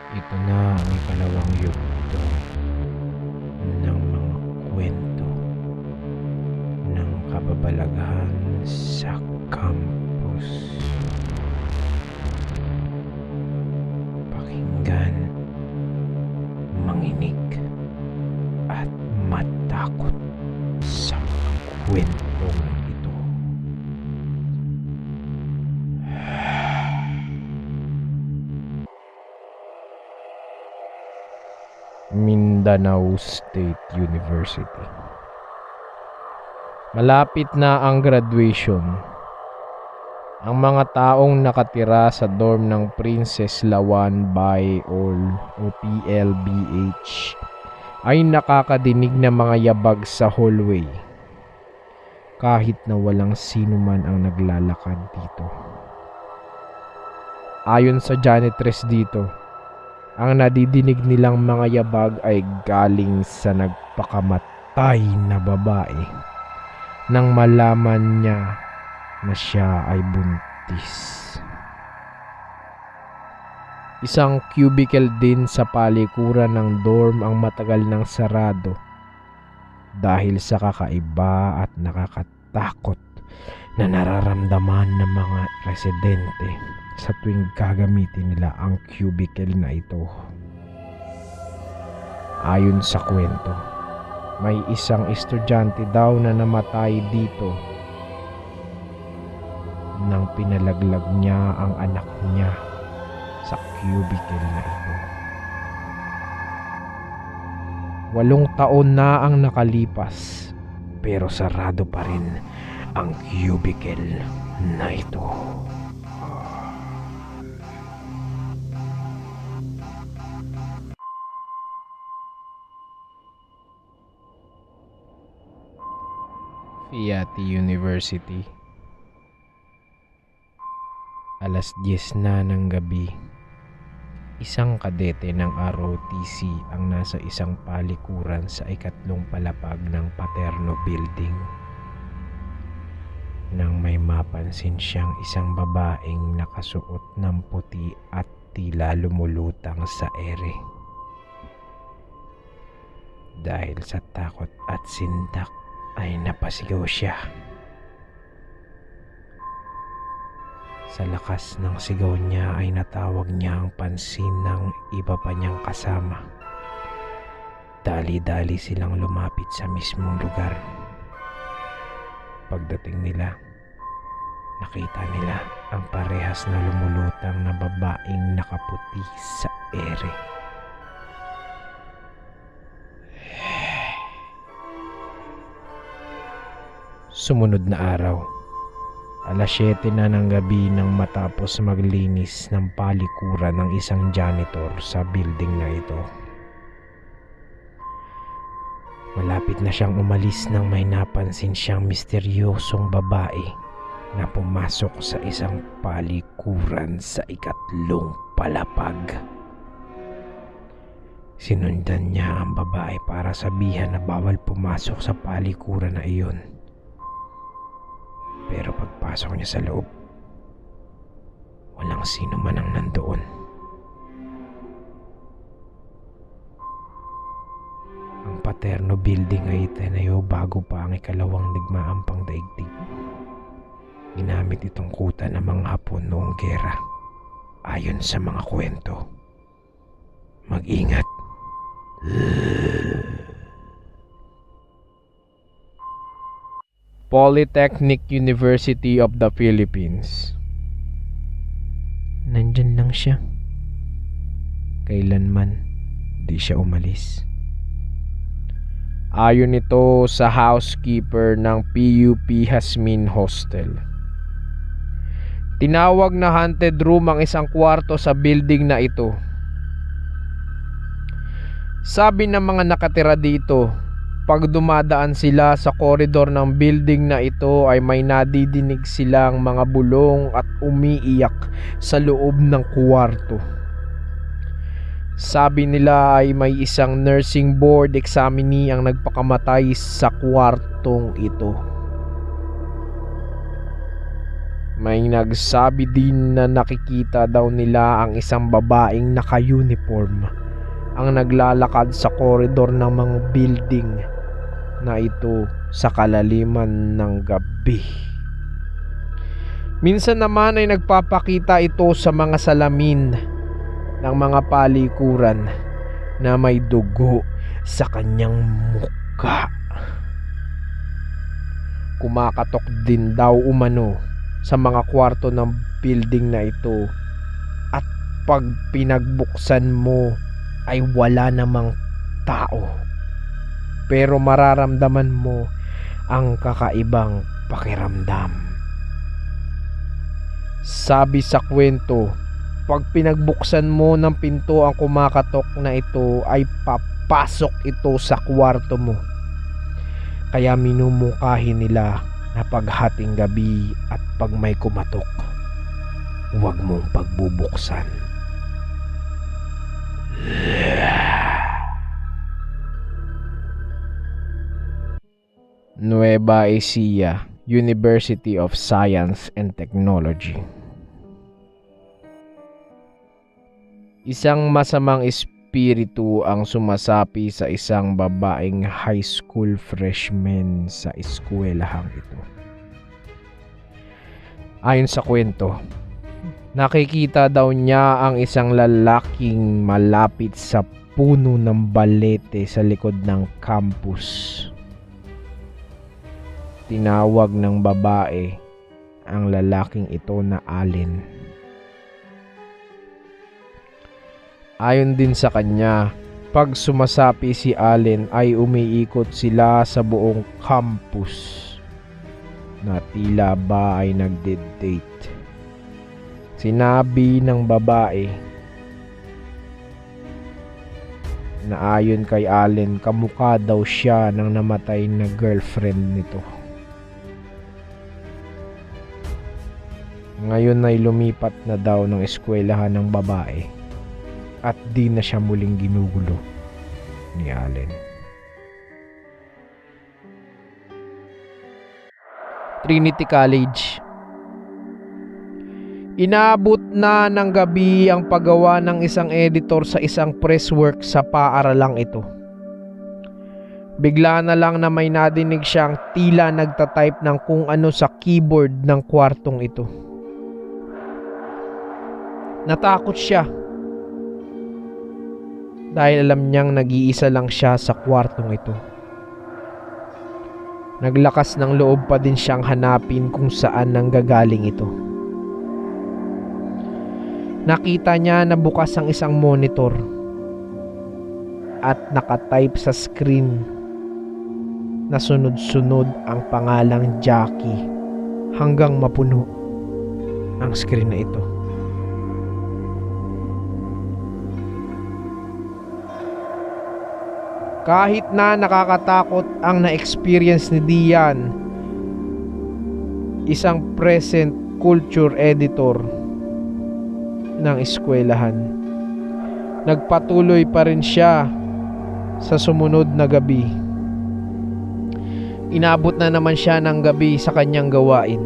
Ito na ang ikalawang yugto ng mga kwento ng kababalaghan sa campus. Pakinggan, manginig, at matakot sa mga kwentong ito. Mindanao State University. Malapit na ang graduation. Ang mga taong nakatira sa dorm ng Princess Lawan by All o PLBH ay nakakadinig ng mga yabag sa hallway kahit na walang sino man ang naglalakad dito. Ayon sa janitress dito, ang nadidinig nilang mga yabag ay galing sa nagpakamatay na babae nang malaman niya na siya ay buntis. Isang cubicle din sa palikuran ng dorm ang matagal nang sarado dahil sa kakaiba at nakakatakot na nararamdaman ng mga residente sa tuwing gagamitin nila ang cubicle na ito. Ayon sa kwento, may isang estudyante daw na namatay dito nang pinalaglag niya ang anak niya sa cubicle na ito. 8 taon na ang nakalipas pero sarado pa rin ang cubicle na ito. Fiat University. Alas 10 na ng gabi. Isang kadete ng ROTC ang nasa isang palikuran sa ikatlong palapag ng Paterno Building nang may mapansin siyang isang babaeng nakasuot ng puti at tila lumulutang sa ere. Dahil sa takot at sindak ay napasigaw siya. Sa lakas ng sigaw niya ay natawag niya ang pansin ng iba pa niyang kasama. Dali-dali silang lumapit sa mismong lugar. Pagdating nila, nakita nila ang parehas na lumulutang na babaeng nakaputi sa ere. Sumunod na araw, alas 7 na ng gabi nang matapos maglinis ng palikuran ng isang janitor sa building na ito. Malapit na siyang umalis nang may napansin siyang misteryosong babae na pumasok sa isang palikuran sa ikatlong palapag. Sinundan niya ang babae para sabihan na bawal pumasok sa palikuran na iyon. Pero pagpasok niya sa loob, walang sino man ang nandoon. Ang Paterno Building ay itinayo bago pa ang ikalawang digmaang pangdaigdig. Ginamit itong kuta ng mga Hapon noong gera. Ayon sa mga kwento, mag-ingat. Polytechnic University of the Philippines. Nandyan lang siya. Kailanman di siya umalis. Ayon ito sa housekeeper ng PUP Jasmine Hostel. Tinawag na haunted room ang isang kwarto sa building na ito. Sabi ng mga nakatira dito, pag dumadaan sila sa koridor ng building na ito ay may nadidinig silang mga bulong at umiiyak sa loob ng kwarto. Sabi nila ay may isang nursing board examinee ang nagpakamatay sa kwartong ito. May nagsabi din na nakikita daw nila ang isang babaeng naka-uniform ang naglalakad sa koridor ng mga building na ito sa kalaliman ng gabi. Minsan naman ay nagpapakita ito sa mga salamin ng mga palikuran na may dugo sa kanyang mukha. Kumakatok din daw umano sa mga kwarto ng building na ito at pag pinagbuksan mo ay wala namang tao, pero mararamdaman mo ang kakaibang pakiramdam. Sabi sa kwento, pag pinagbuksan mo ng pinto ang kumakatok na ito ay papasok ito sa kwarto mo. Kaya minumungkahi nila na paghating gabi at pag may kumatok, huwag mong pagbubuksan. Nueva Ecija, University of Science and Technology. Isang masamang espiritu ang sumasapi sa isang babaeng high school freshman sa eskwelahang ito. Ayon sa kwento, nakikita daw niya ang isang lalaking malapit sa puno ng balete sa likod ng campus. Tinawag ng babae ang lalaking ito na Allen. Ayon din sa kanya, pag sumasapi si Allen ay umiikot sila sa buong campus na tila ba ay nagde-date. Sinabi ng babae na ayon kay Allen, kamukha daw siya ng namatay na girlfriend nito. Ngayon ay lumipat na daw ng eskwelahan ng babae at di na siya muling ginugulo ni Allen. Trinity College. Inaabot na ng gabi ang paggawa ng isang editor sa isang press work sa paaralang ito. Bigla na lang na may nadinig siyang tila nagtatype ng kung ano sa keyboard ng kwartong ito. Natakot siya dahil alam niyang nag-iisa lang siya sa kwartong ito. Naglakas ng loob pa din siyang hanapin kung saan nanggagaling ito. Nakita niya na bukas ang isang monitor at nakatype sa screen na sunod-sunod ang pangalang Jackie hanggang mapuno ang screen na ito. Kahit na nakakatakot ang na-experience ni Dian, isang present culture editor ng eskwelahan, nagpatuloy pa rin siya sa sumunod na gabi. Inabot na naman siya ng gabi sa kanyang gawain.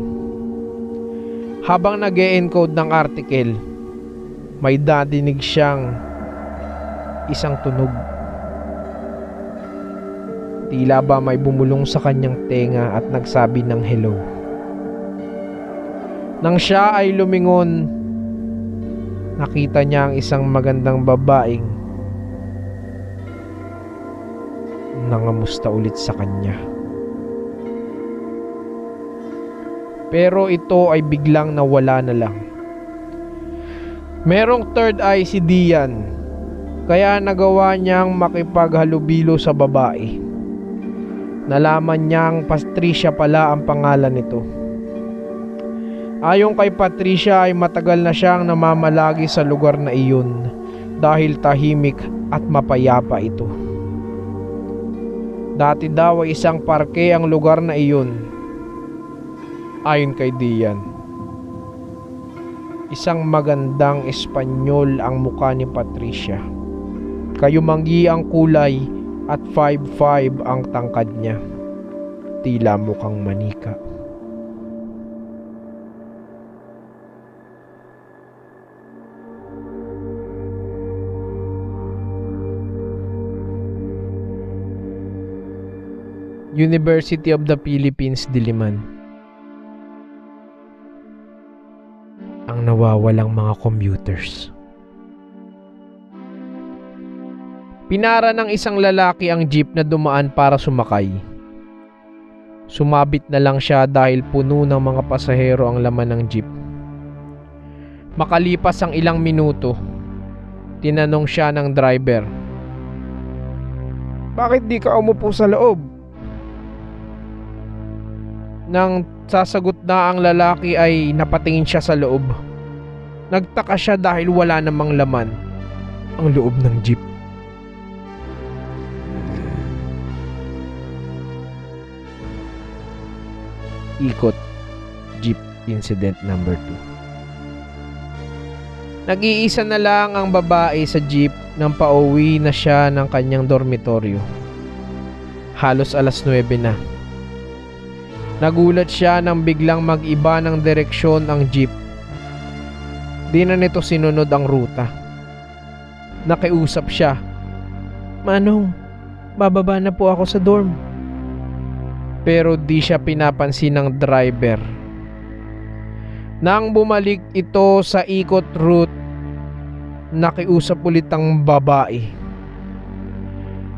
Habang nag-e-encode ng article, may nadinig siyang isang tunog. Tila ba may bumulong sa kanyang tenga at nagsabi ng hello. Nang siya ay lumingon, nakita niya ang isang magandang babaeng nangamusta ulit sa kanya. Pero ito ay biglang nawala na lang. Merong third eye si Dian, kaya nagawa niyang makipaghalubilo sa babae. Nalaman niyang Patricia pala ang pangalan nito. Ayon kay Patricia ay matagal na siyang namamalagi sa lugar na iyon dahil tahimik at mapayapa ito. Dati daw ay isang parke ang lugar na iyon. Ayon kay Dian, isang magandang Espanyol ang mukha ni Patricia. Kayumanggi ang kulay at 5'5" ang tangkad niya. Tila mukhang manika. University of the Philippines, Diliman. Ang nawawalang mga computers. Pinara ng isang lalaki ang jeep na dumaan para sumakay. Sumabit na lang siya dahil puno ng mga pasahero ang laman ng jeep. Makalipas ang ilang minuto, tinanong siya ng driver, "Bakit di ka umupo sa loob?" Nang sasagot na ang lalaki ay napatingin siya sa loob. Nagtaka siya dahil wala namang laman ang loob ng jeep. Ikot, Jeep Incident number 2. Nag-iisa na lang ang babae sa jeep nang pauwi na siya ng kanyang dormitoryo. Halos alas 9 na. Nagulat siya nang biglang mag-iba ng direksyon ang jeep. Di na nito sinunod ang ruta. Nakiusap siya, "Manong, bababa na po ako sa dorm." Pero di siya pinapansin ng driver. Nang bumalik ito sa ikot route, nakiusap ulit ang babae.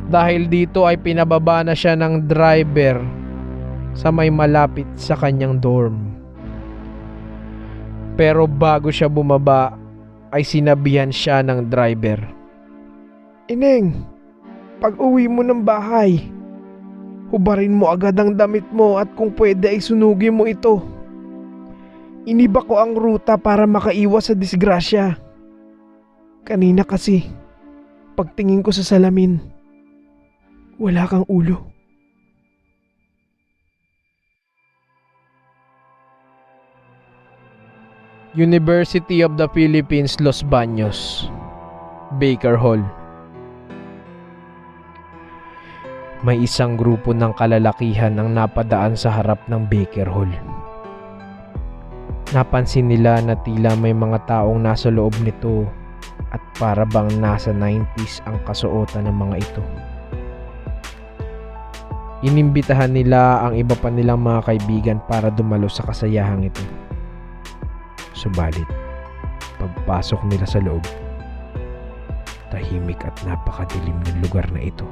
Dahil dito ay pinababa na siya ng driver sa may malapit sa kanyang dorm. Pero bago siya bumaba ay sinabihan siya ng driver, "Ineng, pag uwi mo ng bahay, hubarin mo agad ang damit mo at kung pwede ay sunugin mo ito. Iniba ko ang ruta para makaiwas sa disgrasya. Kanina kasi, pagtingin ko sa salamin, wala kang ulo." University of the Philippines, Los Baños, Baker Hall. May isang grupo ng kalalakihan ang napadaan sa harap ng Baker Hall. Napansin nila na tila may mga taong nasa loob nito at para bang nasa 90s ang kasuotan ng mga ito. Inimbitahan nila ang iba pa nilang mga kaibigan para dumalo sa kasayahang ito. Subalit, pagpasok nila sa loob, tahimik at napakadilim ng lugar na ito.